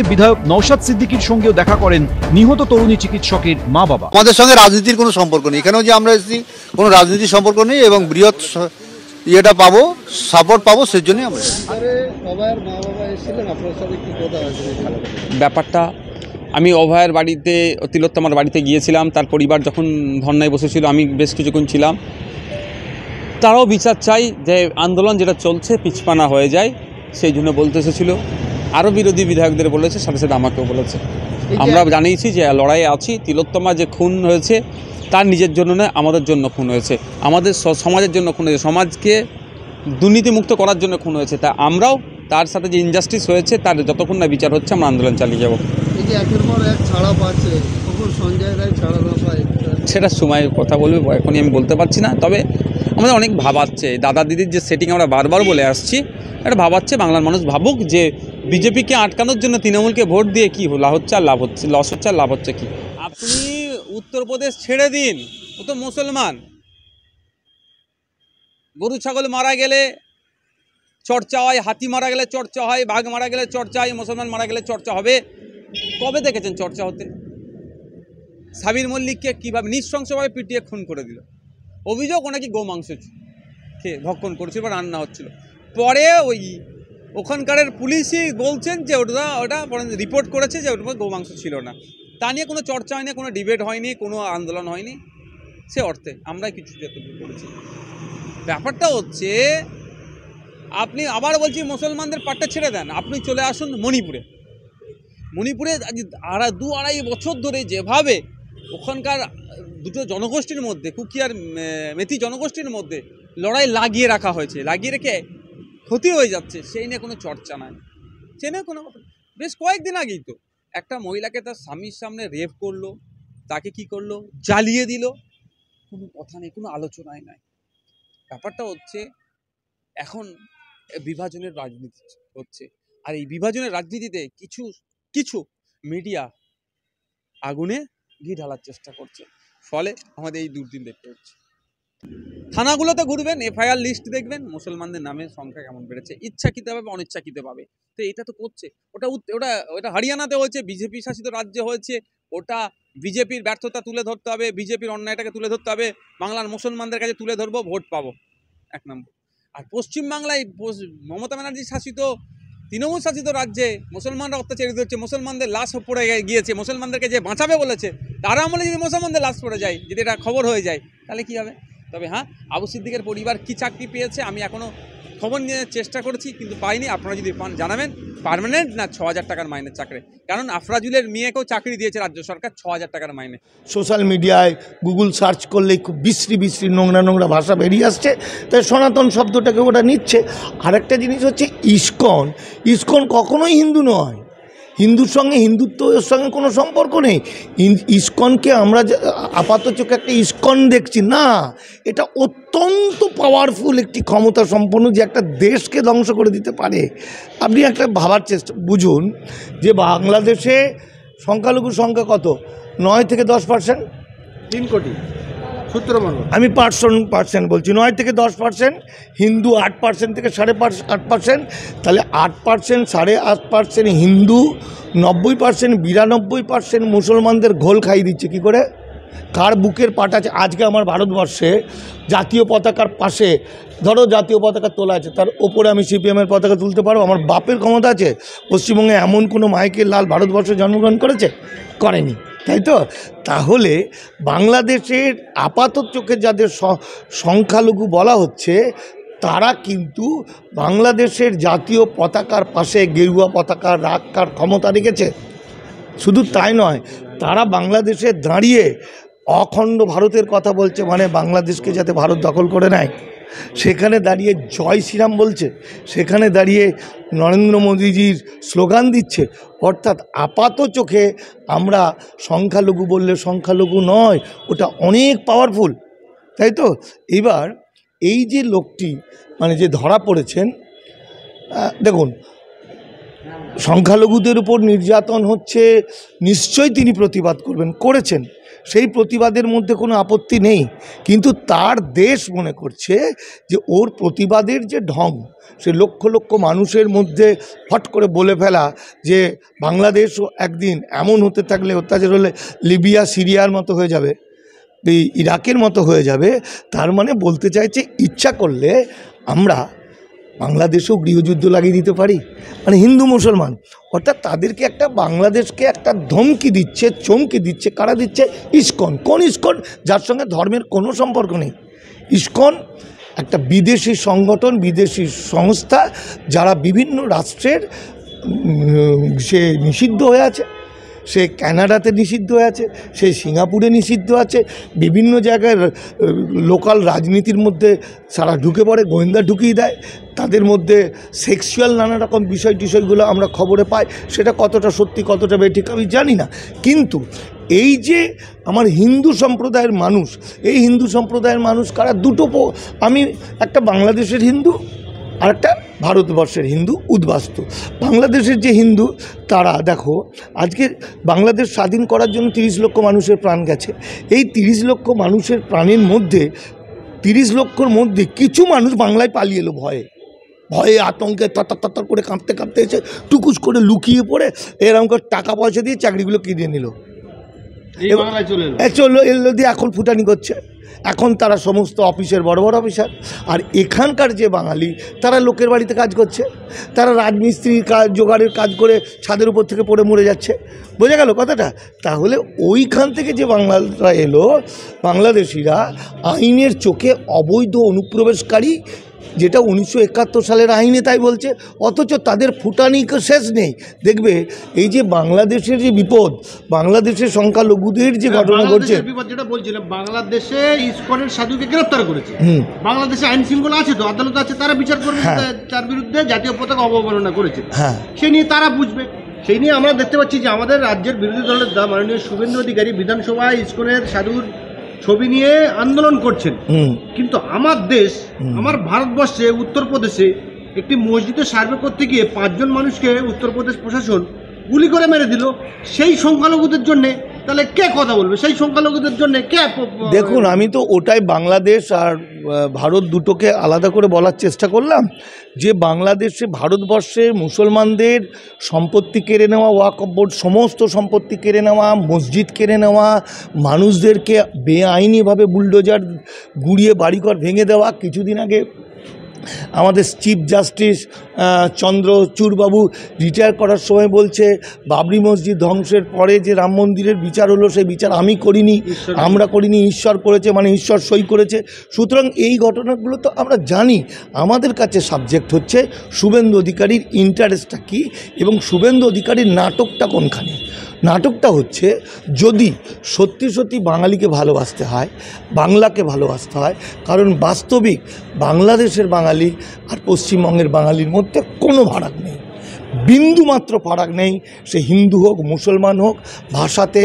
বিধায়ক নওশাদ সিদ্দিকীর সঙ্গেও দেখা করেন নিহত তরুণী চিকিৎসকের মা বাবা। আমাদের সঙ্গে রাজনীতির কোনো সম্পর্ক নেই, এখানেও যে আমরা এসেছি কোনো রাজনীতির সম্পর্ক নেই এবং বৃহৎ ইয়েটা পাবো, সাপোর্ট পাবো, সেই জন্যই আমরা। ব্যাপারটা আমি অভয়ের বাড়িতে, তিলোত্তমার বাড়িতে গিয়েছিলাম। তার পরিবার যখন ধর্নায় বসেছিল আমি বেশ কিছুক্ষণ ছিলাম। তারাও বিচার চাই যে আন্দোলন যেটা চলছে পিছপানা হয়ে যায়, সেই জন্য বলতে এসেছিল। আরও বিরোধী বিধায়কদের বলেছে, সাথে সাথে আমাকেও বলেছে। আমরা জানিয়েছি যে লড়াইয়ে আছি। তিলোত্তমা যে খুন হয়েছে তার নিজের জন্য নয়, আমাদের জন্য খুন হয়েছে, আমাদের সমাজের জন্য খুন হয়েছে, সমাজকে দুর্নীতিমুক্ত করার জন্য খুন হয়েছে। তা আমরাও তার সাথে যে ইনজাস্টিস হয়েছে তার যতক্ষণ না বিচার হচ্ছে আমরা আন্দোলন চালিয়ে যাব। এই যে একের পর এক ছাড়া পাচ্ছে, কখন সঞ্জয় রায় ছাড়া না পায় সেটা সময় কথা বলবে, এখনই আমি বলতে পারছি না। তবে আমাদের অনেক ভাবাচ্ছে, দাদা দিদির যে সেটিং আমরা বারবার বলে আসছি, এটা ভাবাচ্ছে। বাংলার মানুষ ভাবুক যে বিজেপিকে আটকানোর জন্য তৃণমূলকে ভোট দিয়ে কী লাভ হচ্ছে আর লাভ হচ্ছে, লস হচ্ছে আর লাভ হচ্ছে কি। আপনি উত্তরপ্রদেশ ছেড়ে দিন, ও তো মুসলমান। গরু ছাগল মারা গেলে চর্চা হয়, হাতি মারা গেলে চর্চা হয়, বাঘ মারা গেলে চর্চা হয়, মুসলমান মারা গেলে চর্চা হবে। কবে দেখেছেন চর্চা হতে? সাবির মল্লিককে কীভাবে নৃশংসভাবে পিটিয়ে খুন করে দিল। অভিযোগ ও নাকি গোমাংস খেয়ে ভক্ষণ করছিল বা রান্না হচ্ছিল। পরে ওখানকার পুলিশই বলছেন যে ওটা রিপোর্ট করেছে যে ওটা গোমাংস ছিল না। তা নিয়ে কোনো চর্চা হয়নি, কোনো ডিবেট হয়নি, কোনো আন্দোলন হয়নি। সে অর্থে আমরাই কিছু যতটুকু করেছি। ব্যাপারটা হচ্ছে, আপনি আবার বলছি মুসলমানদের পাটটা ছেড়ে দেন, আপনি চলে আসুন মণিপুরে। 2-2.5 বছর ধরে যেভাবে ওখানকার দুটো জনগোষ্ঠীর মধ্যে, কুকি আর মেথি জনগোষ্ঠীর মধ্যে লড়াই লাগিয়ে রাখা হয়েছে, লাগিয়ে রেখে ক্ষতি হয়ে যাচ্ছে, সেই নিয়ে কোনো চর্চা নাই, সে নিয়ে কোনো কথা। বেশ কয়েকদিন আগেই তো একটা মহিলাকে তার স্বামীর সামনে রেপ করলো, তাকে কি করলো, জ্বালিয়ে দিল, কোনো কথা নেই, কোনো আলোচনাই নাই। ব্যাপারটা হচ্ছে এখন বিভাজনের রাজনীতি হচ্ছে, আর এই বিভাজনের রাজনীতিতে কিছু মিডিয়া আগুনে ঘি ঢালার চেষ্টা করছে, ফলে আমাদের এই দুর্দিন দেখতে হচ্ছে। থানাগুলোতে ঘুরবেন, এফআইআর লিস্ট দেখবেন, মুসলমানদের নামের সংখ্যা কেমন বেড়েছে, ইচ্ছাকৃতভাবে অনিচ্ছাকৃতভাবে। তো এটা তো করছে, ওটা হরিয়ানাতে হয়েছে, বিজেপি শাসিত রাজ্যে হয়েছে। ওটা বিজেপির ব্যর্থতা তুলে ধরতে হবে, বিজেপির অন্যায়টাকে তুলে ধরতে হবে, বাংলার মুসলমানদের কাছে তুলে ধরবো, ভোট পাবো, 1 নম্বর। আর পশ্চিমবাংলায় মমতা ব্যানার্জি শাসিত তৃণমূল শাসিত রাজ্যে মুসলমানরা অত্যাচারিত হচ্ছে, মুসলমানদের লাশ পড়ে গিয়েছে, মুসলমানদেরকে যে বাঁচাবে বলেছে তারা আমলে যদি মুসলমানদের লাশ পড়ে যায়, যদি এটা খবর হয়ে যায়, তাহলে কী হবে? তবে হ্যাঁ, আবু সিদ্দিকের পরিবার কী চাকরি পেয়েছে আমি এখনও খবর নিয়ে চেষ্টা করেছি, কিন্তু পাইনি। আপনারা যদি পান জানাবেন। পার্মানেন্ট না 6,000 টাকার মাইনের চাকরি, কারণ আফরাজুলের মেয়েকেও চাকরি দিয়েছে রাজ্য সরকার 6,000 টাকার মাইনে। সোশ্যাল মিডিয়ায় গুগল সার্চ করলেই খুব বিশ্রী নোংরা ভাষা বেরিয়ে আসছে, তাই সনাতন শব্দটাকে ওটা নিচ্ছে। আরেকটা জিনিস হচ্ছে ইসকন কখনোই হিন্দু নয়, হিন্দুর সঙ্গে হিন্দুত্বের সঙ্গে কোনো সম্পর্ক নেই। ইসকনকে আমরা আপাত চোখে একটা ইসকন দেখছি না, এটা অত্যন্ত পাওয়ারফুল একটি ক্ষমতা সম্পন্ন, যে একটা দেশকে ধ্বংস করে দিতে পারে। আপনি একটা ভাবার চেষ্টা বুঝুন যে বাংলাদেশে সংখ্যালঘুর সংখ্যা কত? 9 থেকে 10%, 3 কোটি সূত্র মানো। আমি পার্সেন্ট বলছি, 9 থেকে 10%, হিন্দু 8% থেকে 8.5%, তাহলে 8%, 8.5% হিন্দু, 90%, 92% মুসলমানদের ঘোল খাইয়ে দিচ্ছে। কি করে? কার বুকের পাট আছে? আজকে আমার ভারতবর্ষে জাতীয় পতাকার পাশে, ধরো জাতীয় পতাকা তোলা আছে, তার ওপরে আমি সিপিএমের পতাকা তুলতে পারবো? আমার বাপের ক্ষমতা আছে? পশ্চিমবঙ্গে এমন কোনো মাইকেল লাল ভারতবর্ষে জন্মগ্রহণ করেনি, তাই তো? তাহলে বাংলাদেশের আপাতত চোখে যাদের সংখ্যালঘু বলা হচ্ছে, তারা কিন্তু বাংলাদেশের জাতীয় পতাকার পাশে গেরুয়া পতাকা রাখার ক্ষমতা রেখেছে। শুধু তাই নয়, তারা বাংলাদেশে দাঁড়িয়ে অখণ্ড ভারতের কথা বলছে, মানে বাংলাদেশকে যাতে ভারত দখল করে নেয়। সেখানে দাঁড়িয়ে জয় শ্রীরাম বলছে, সেখানে দাঁড়িয়ে নরেন্দ্র মোদীজির স্লোগান দিচ্ছে। অর্থাৎ আপাত চোখে আমরা সংখ্যালঘু বললে সংখ্যালঘু নয়, ওটা অনেক পাওয়ারফুল, তাই তো? এবার এই যে লোকটি মানে যে ধরা পড়েছেন, দেখুন, সংখ্যালঘুদের উপর নির্যাতন হচ্ছে, নিশ্চয়ই তিনি প্রতিবাদ করেছেন। সেই প্রতিবাদের মধ্যে কোনো আপত্তি নেই, কিন্তু তার দেশ মনে করছে যে ওর প্রতিবাদের যে ঢং, সে লক্ষ লক্ষ মানুষের মধ্যে ফট করে বলে ফেলা যে বাংলাদেশও একদিন এমন হতে থাকলে, অত্যাচার হলে লিবিয়া সিরিয়ার মতো হয়ে যাবে, ইরাকের মতো হয়ে যাবে। তার মানে বলতে চাইছে ইচ্ছা করলে আমরা বাংলাদেশেও গৃহযুদ্ধ লাগিয়ে দিতে পারি, মানে হিন্দু মুসলমান। অর্থাৎ তাদেরকে একটা, বাংলাদেশকে একটা ধমকি দিচ্ছে, চমকি দিচ্ছে। কারা দিচ্ছে? ইসকন। কোন ইসকন? যার সঙ্গে ধর্মের কোনো সম্পর্ক নেই। ইসকন একটা বিদেশি সংগঠন, বিদেশি সংস্থা, যারা বিভিন্ন রাষ্ট্রের সে নিষিদ্ধ হয়ে আছে। সে কানাডাতে নিষিদ্ধ হয়ে আছে, সে সিঙ্গাপুরে নিষিদ্ধ আছে, বিভিন্ন জায়গায় লোকাল রাজনীতির মধ্যে সারা ঢুকে পড়ে, গোয়েন্দা ঢুকিয়ে দেয়। তাদের মধ্যে সেক্সুয়াল নানা রকম বিষয়গুলো আমরা খবরে পাই। সেটা কতটা সত্যি কতটা বেঠিক আমি জানি না, কিন্তু এই যে আমার হিন্দু সম্প্রদায়ের মানুষ, এই হিন্দু সম্প্রদায়ের মানুষ কারা? দুটো, আমি একটা বাংলাদেশের হিন্দু আর একটা ভারতবর্ষের হিন্দু উদ্বাস্তু। বাংলাদেশের যে হিন্দু, তারা দেখো আজকে বাংলাদেশ স্বাধীন করার জন্য 30 লক্ষ মানুষের প্রাণ গেছে। এই 30 লক্ষ মানুষের প্রাণের মধ্যে 30 লক্ষর মধ্যে কিছু মানুষ বাংলায় পালিয়ে এলো ভয়ে, আতঙ্কে তত্তর করে কাঁপতে কাঁপতে এসে টুকুস করে লুকিয়ে পড়ে এরকম করে টাকা পয়সা দিয়ে চাকরিগুলো কিনে নিল, চললো এলো দিয়ে এখন ফুটানি করছে। এখন তারা সমস্ত অফিসের বড় বড় অফিসার। আর এখানকার যে বাঙালি, তারা লোকের বাড়িতে কাজ করছে, তারা রাজমিস্ত্রির কাজ, জোগাড়ের কাজ করে ছাদের উপর থেকে পড়ে মরে যাচ্ছে। বোঝা গেল কথাটা? তাহলে ওইখান থেকে যে বাংলারা এলো, বাংলাদেশিরা আইনের চোখে অবৈধ অনুপ্রবেশকারী, যেটা 1971 সালের আইনে তাই বলছে, অথচ তাদের ফুটানি শেষ নেই। দেখবে এই যে বাংলাদেশের যে বিপদ, বাংলাদেশের সংখ্যালঘুদের যে ঘটনা ঘটছে, বিপদ যেটা বলছিলাম, বাংলাদেশে ইসকনের সাধুকে গ্রেফতার করেছে, বাংলাদেশে আইন শৃঙ্খলা আছে, তো আদালত আছে, তারা বিচার করবে তার বিরুদ্ধে জাতীয় পতাকা অবমাননা করেছে, সেই নিয়ে তারা বুঝবে। সেই নিয়ে আমরা দেখতে পাচ্ছি যে আমাদের রাজ্যের বিরোধী দলের মাননীয় শুভেন্দু অধিকারী বিধানসভায় ইসকনের সাধুর ছবি নিয়ে আন্দোলন করছেন, কিন্তু আমার দেশ, আমার ভারতবর্ষে উত্তরপ্রদেশে একটি মসজিদে সার্ভে করতে গিয়ে 5 জন মানুষকে উত্তরপ্রদেশ প্রশাসন গুলি করে মেরে দিল সেই সংখ্যালঘুদের জন্যে। তাহলে কে কথা বলবে সেই সংখ্যালঘুদের জন্য? কে? দেখুন, আমি তো ওটাই বাংলাদেশ আর ভারত দুটোকে আলাদা করে বলার চেষ্টা করলাম, যে বাংলাদেশে ভারতবর্ষে মুসলমানদের সম্পত্তি কেড়ে নেওয়া, ওয়াকফ বোর্ড সমস্ত সম্পত্তি কেড়ে নেওয়া, মসজিদ কেড়ে নেওয়া, মানুষদেরকে বেআইনিভাবে বুলডোজার গুড়িয়ে বাড়িঘর ভেঙে দেওয়া। কিছুদিন আগে আমাদের চিফ জাস্টিস চন্দ্রচূড়বাবু রিটায়ার করার সময় বলছে, বাবরি মসজিদ ধ্বংসের পরে যে রাম মন্দিরের বিচার হলো, সেই বিচার আমি করিনি, আমরা করিনি, ঈশ্বর করেছে, মানে ঈশ্বর সই করেছে। সুতরাং এই ঘটনাগুলো তো আমরা জানি। আমাদের কাছে সাবজেক্ট হচ্ছে শুভেন্দু অধিকারীর ইন্টারেস্টটা কী এবং শুভেন্দু অধিকারীর নাটকটা কোনখানে। নাটকটা হচ্ছে, যদি সত্যি সত্যি বাঙালিকে ভালোবাসতে হয়, বাংলাকে ভালোবাসতে হয়, কারণ বাস্তবিক বাংলাদেশের বাঙালি আর পশ্চিমবঙ্গের বাঙালির মধ্যে কোনো ফারাক নেই, বিন্দুমাত্র ফারাক নেই। সে হিন্দু হোক, মুসলমান হোক, ভাষাতে